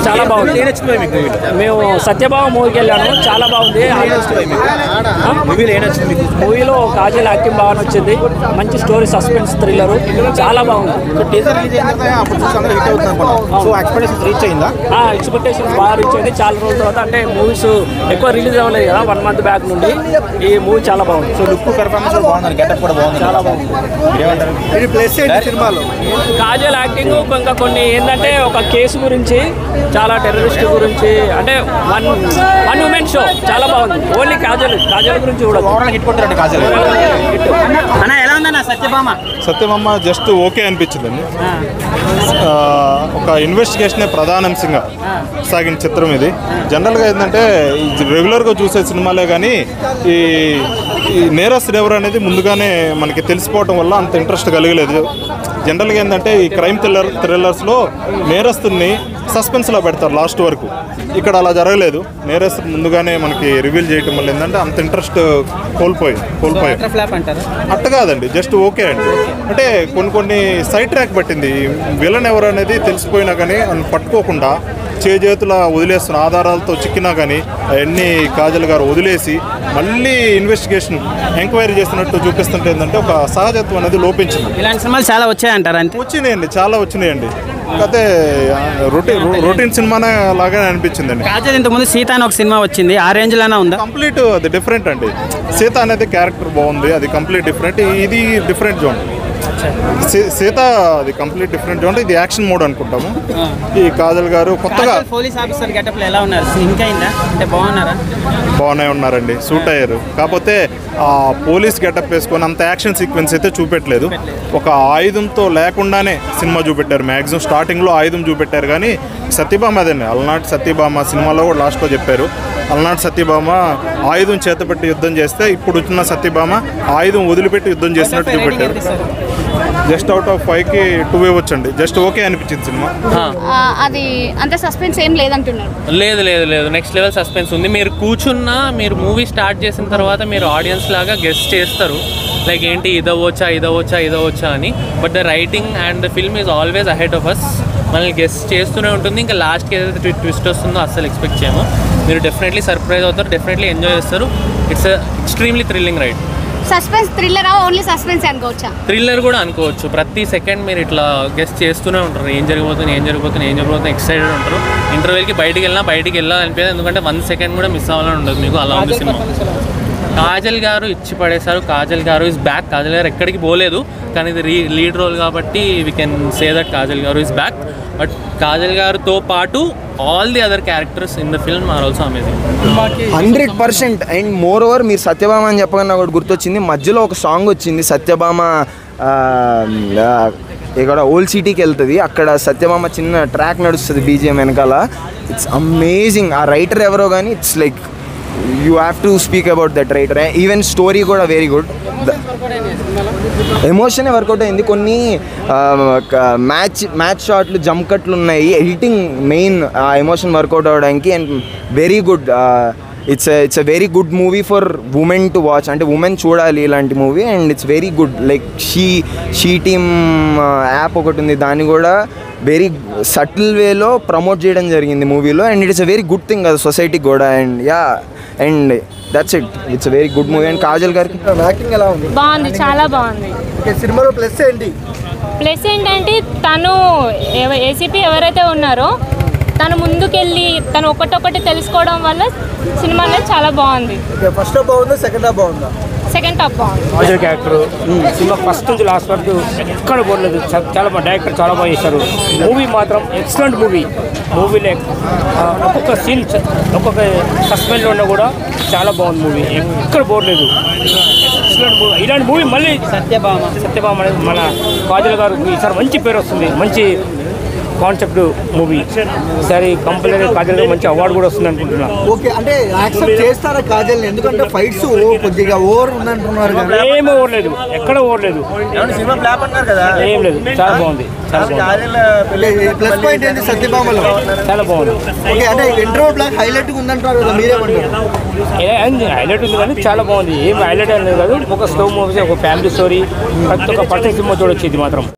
చాలా బాగుంది. మేము సత్యభామ మూవీకి వెళ్ళాను, చాలా బాగుంది. మూవీలో కాజల్ యాక్టింగ్ బాగా నచ్చింది. మంచి స్టోరీ, సస్పెన్స్, థ్రిల్లర్ చాలా బాగుంది. ఎక్స్పెక్టేషన్స్ బాగా రీచ్ అయింది. చాలా రోజుల తర్వాత, అంటే మూవీస్ ఎక్కువ రిలీజ్ అవ్వలేదు కదా 1 month బ్యాక్ నుండి. ఈ మూవీ చాలా బాగుంది. సో లుక్ పెర్ఫార్మెన్స్ బాగుంది, గెటప్ కూడా బాగుంది, చాలా బాగుంది. సినిమాలో కాజల్ యాక్టింగ్ ఇంకా కొన్ని ఏంటంటే ఒక కేసు గురించి, చాలా టెర్రరిస్ట్ గురించి, అంటే వన్ ఉమెన్ షో చాలా బాగుంది. ఓన్లీ కాజల్ గురించి కూడా హిట్ కొట్టారండి కాజల్. ఎలా ఉందన్న సత్యభామ జస్ట్ ఓకే అనిపించిందండి. ఒక ఇన్వెస్టిగేషనే ప్రధానాంశంగా సాగిన చిత్రం ఇది. జనరల్గా ఏంటంటే రెగ్యులర్గా చూసే సినిమాలే కానీ ఈ నేరస్తుడు ఎవరు అనేది ముందుగానే మనకి తెలిసిపోవటం వల్ల అంత ఇంట్రెస్ట్ కలగలేదు. జనరల్గా ఏంటంటే ఈ క్రైమ్ థ్రిల్లర్స్లో నేరస్తుడిని సస్పెన్స్లో పెడతారు లాస్ట్ వరకు. ఇక్కడ అలా జరగలేదు. నేరస్తుడు ముందుగానే మనకి రివీల్ చేయటం వల్ల ఏంటంటే అంత ఇంట్రెస్ట్ కోల్పోయి అట్ట కాదండి, జస్ట్ ఓకే అండి. అంటే కొన్ని సైడ్ ట్రాక్ పట్టింది. విలన్ ఎవరు అనేది తెలిసిపోయినా కానీ పట్టుకోకుండా చేతుల వదిలేస్తున్న ఆధారాలతో చిక్కినా కానీ అవన్నీ కాజల్ గారు వదిలేసి మళ్ళీ ఇన్వెస్టిగేషన్ ఎంక్వైరీ చేస్తున్నట్టు చూపిస్తుంటే ఏంటంటే ఒక సహజత్వం అనేది లోపించింది. ఇలాంటి సినిమాలు చాలా వచ్చాయంటారు? వచ్చినాయండి, చాలా వచ్చినాయండి. అయితే రొటీన్ సినిమానే లాగానే అనిపించిందండి. కాజల్ ఇంతకుముందు సీత అని ఒక సినిమా వచ్చింది, ఆ రేంజ్ లోనే ఉందా? కంప్లీట్ అది డిఫరెంట్ అండి. సీత అనేది క్యారెక్టర్ బాగుంది, అది కంప్లీట్ డిఫరెంట్. ఇది డిఫరెంట్ జోన్. సీత అది కంప్లీట్ డిఫరెంట్ జోన్. ఇది యాక్షన్ మోడ్ అనుకుంటాము. ఈ కాజల్ గారు కొత్తగా పోలీస్ ఆఫీసర్ గెటప్ ఎలా ఉన్నారు? అంటే బాగానే ఉన్నారండి, సూట్ అయ్యారు. కాకపోతే ఆ పోలీస్ గెటప్ వేసుకొని అంత యాక్షన్ సీక్వెన్స్ అయితే చూపెట్టలేదు. ఒక ఆయుధంతో లేకుండానే సినిమా చూపెట్టారు. మ్యాక్సిమం స్టార్టింగ్లో ఆయుధం చూపెట్టారు కానీ సత్యభామ అదండి. అలనాటి సత్యభామ సినిమాలో కూడా లాస్ట్లో చెప్పారు. అలనాటి సత్యభామ ఆయుధం చేతపెట్టి యుద్ధం చేస్తే ఇప్పుడు వచ్చిన సత్యభామ ఆయుధం వదిలిపెట్టి యుద్ధం చేసినట్టు చూపెట్టారు. జస్ట్ అవుట్ ఆఫ్ 5కి 2 ఇవ్వచ్చండి. జస్ట్ ఓకే అనిపించింది సినిమా. అది అంత సస్పెన్స్ ఏం లేదంటున్నారు? లేదు, నెక్స్ట్ లెవెల్ సస్పెన్స్ ఉంది. మీరు కూర్చున్నా, మీరు మూవీ స్టార్ట్ చేసిన తర్వాత మీరు ఆడియన్స్ లాగా గెస్ట్ చేస్తారు, లైక్ ఏంటి ఇదవచ్చా అని. But the writing and the film is always ahead of us. మనల్ని గెస్ట్ చేస్తూనే ఉంటుంది. ఇంకా లాస్ట్కి ఏదైతే ట్విస్ట్ వస్తుందో అస్సలు ఎక్స్పెక్ట్ చేయము. మీరు డెఫినెట్లీ సర్ప్రైజ్ అవుతారు, డెఫినెట్లీ ఎంజాయ్ చేస్తారు. It's extremely thrilling ride. Suspense థ్రిల్లరా? ఓన్లీ సస్పెన్స్ అనుకోవచ్చా? థ్రిల్లర్ కూడా అనుకోవచ్చు. ప్రతి సెకండ్ మీరు ఇట్లా గెస్ట్ చేస్తూనే ఉంటారు, ఏం జరగబోతుంది ఎక్సైటెడ్ ఉంటారు. ఇంటర్వ్యూకి బయటికి వెళ్ళాలనిపించదు, ఎందుకంటే 1 second కూడా మిస్ అవ్వాలని ఉండదు మీకు. అలా ఉంది సినిమా. కాజల్ గారు ఇచ్చి పడేశారు. కాజల్ గారు ఇస్ బ్యాక్. కాజల్ గారు ఎక్కడికి పోలేదు, కానీ ఇది లీడ్ రోల్ కాబట్టి we can say that Kajal గారు ఇస్ బ్యాక్. బట్ కాజల్ గారితో పాటు all the other characters in the film or also amazing. 100%. And more over మీరు సత్యభామ అని చెప్పగానే ఒకటి గుర్తొచ్చింది. మధ్యలో ఒక సాంగ్ వచ్చింది, సత్యభామ ఇక్కడ ఓల్డ్ సిటీకి వెళ్తుంది. అక్కడ సత్యభామ చిన్న ట్రాక్ నడుస్తుంది బీజిఎం వెనకాల. It's amazing. ఆ రైటర్ ఎవరో కానీ it's like you have to speak about that writer. Even story కూడా వెరీ గుడ్. ఎమోషనే వర్కౌట్ అయింది. కొన్ని మ్యాచ్ షాట్లు, జంప్ కట్లు ఉన్నాయి. ఎడిటింగ్ మెయిన్ ఆ ఎమోషన్ వర్కౌట్ అవ్వడానికి. And very good. It's a very good movie for women to watch. అంటే women చూడాలి ఇలాంటి movie. And it's very good. Like she team app ఒకటి ఉంది, దాన్ని కూడా వెరీ సటిల్ వేలో ప్రమోట్ చేయడం జరిగింది మూవీలో. And it's a very good thing కదా సొసైటీకి కూడా. And that's it. It's very good movie. And Kajal గారికి యాక్టింగ్ ఎలా ఉంది? బాగుంది, చాలా బాగుంది. సినిమాలో ప్లస్ ఏంటి? ప్లస్ ఏంటంటే తను ఏసీపీ ఎవరైతే ఉన్నారో తను ముందుకెళ్ళి తను ఒకటొకటి తెలుసుకోవడం వల్ల సినిమాలో చాలా బాగుంది. ఫస్ట్ హాఫ్ బాగుందా, సెకండ్ హాఫ్ బాగుందా? సెకండ్ హాఫ్ బాగుంది. కాజల్ క్యారెక్టర్ సినిమా ఫస్ట్ నుంచి లాస్ట్ వరకు ఎక్కడ పోలేదు. చాలా బాగా డైరెక్టర్ చాలా బాగా చేశారు. మూవీ మాత్రం ఎక్సలెంట్ మూవీ. మూవీలో ఒక్కొక్క సీన్, ఒక్కొక్క సస్పెన్స్లో ఉన్నా కూడా చాలా బాగుంది మూవీ. ఎక్కడ పోలేదు. Excellent movie. ఇలాంటి మూవీ మళ్ళీ సత్యభామ అనేది మన కాజల్ గారు ఈసారి మంచి పేరు వస్తుంది. మంచి కాన్సెప్ట్ మూవీ. ఈసారి కంపల్సరీ కాజల్ గారు మంచి అవార్డు కూడా వస్తుంది అనుకుంటున్నా. ఓకే, అంటే యాక్సెప్ట్ చేస్తారా కాజల్? ఎందుకంటే ఫైట్స్ కొద్దిగా ఓవర్ ఉందంటున్నారు. ఏమీ ఓవర్లేదు, ఎక్కడ ఓవర్లేదు, ఏం లేదు. చాలా బాగుంది. ప్లస్ పాయింట్ ఏంటి సత్యభామలో? చాలా బాగుంది. ఓకే, అంటే ఇంట్రో బ్లాక్ హైలైట్ ఉందంటారు కదా, మీరేమంటారు? హైలైట్ ఉంది కానీ చాలా బాగుంది. ఏం హైలైట్ అనేది కాదు. ఒక స్లో మూవీ, ఒక ఫ్యామిలీ స్టోరీ, ప్రతి ఒక్క పర్సన్ సినిమా చూడొచ్చు ఇది మాత్రం.